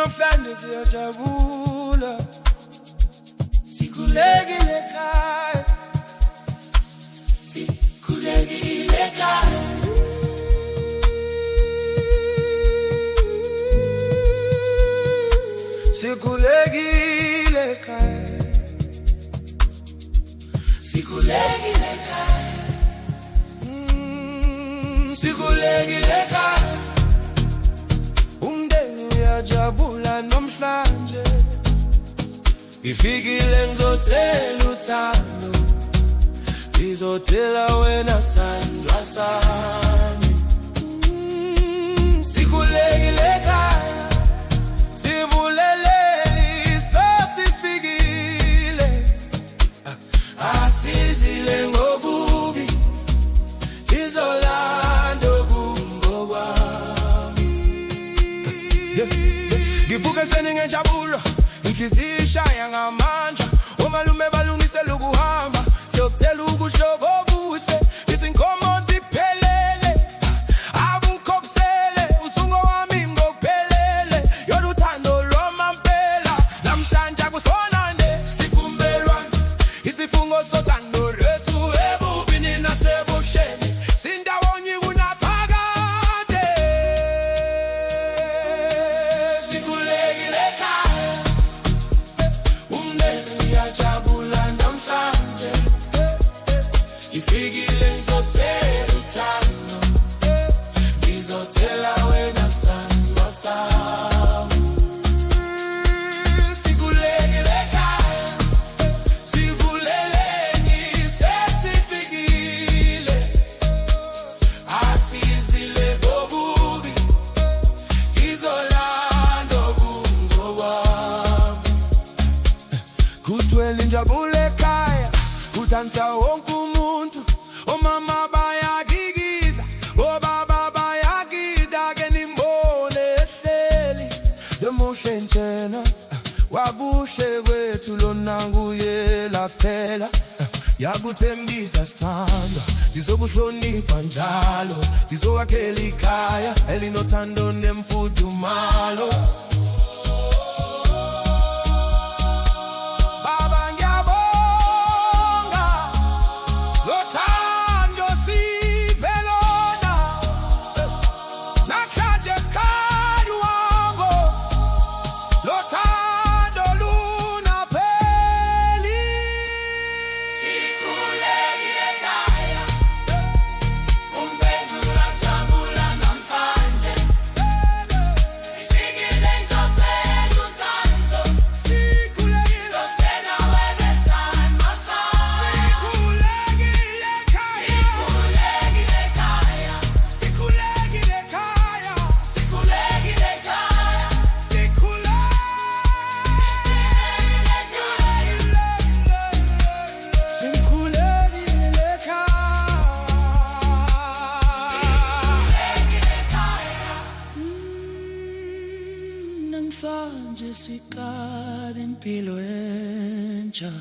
namhlanje siyajabula, sikhulekile ekhaya, sikhulekile ekhaya. Sikhulekile ekhaya, sikhulekile ekhaya, sikhulekile ekhaya. Umndeni uyajabula namhlanje, ifikile ngizothela uthando, ngizothela wena sithandwa sami. Sikhulekile ekhaya, sivuleleni sesifikile, asizile ngokubi, izolanda okungokwami. Ngivuke sengingenjabulo, inhliziyo ishaya ngamandla, omalume balungisela ukuhamba, siyokuthela ukudla okuhle, izinkomo ziphelele, abunkokhusele, usungo wami ngokuphelele. Yona uthando lwamampela, namhlanje akusonande sivumbelwane, isifungo sothando lwethu ebubini nasebusheni, sindawonye kunaphakade. Sikhulekile ekhaya, umndeni uyajabula namhlanje, ifikile ngizothela uthando, ngizothela wena sithandwa sami. Sikhulekile ekhaya, sivuleleni sesifikile, asizile ngokubi, izolanda okungokwami. Kutwele injabulo ekhaya, kudansa wonke umuntu, omama bayagigiza, obaba bayagida, ke nimbone ehleli emotion tshena. Wabuhle kwethu lona nguye laphela, yakuthembisa sithandwa, ngizokuhlonipha njalo, ngizowakhela ikhaya elinothando nemfudumalo. Baba ngiyabonga, lothando siphe lona, namhlanje sikhanya uhambo, lothando lunapheli. Sikhulekile ekhaya, umndeni uyajabula namhlanje, ifikile ngizothela uthando, ngizothela wena sithandwa sami. Sikhulekile ekhaya, sikhulekile ekhaya, sikhulekile ekhaya, sikhulekile ekhaya, sikhulekile ekhaya. Namhlanje siqala impilo entsha.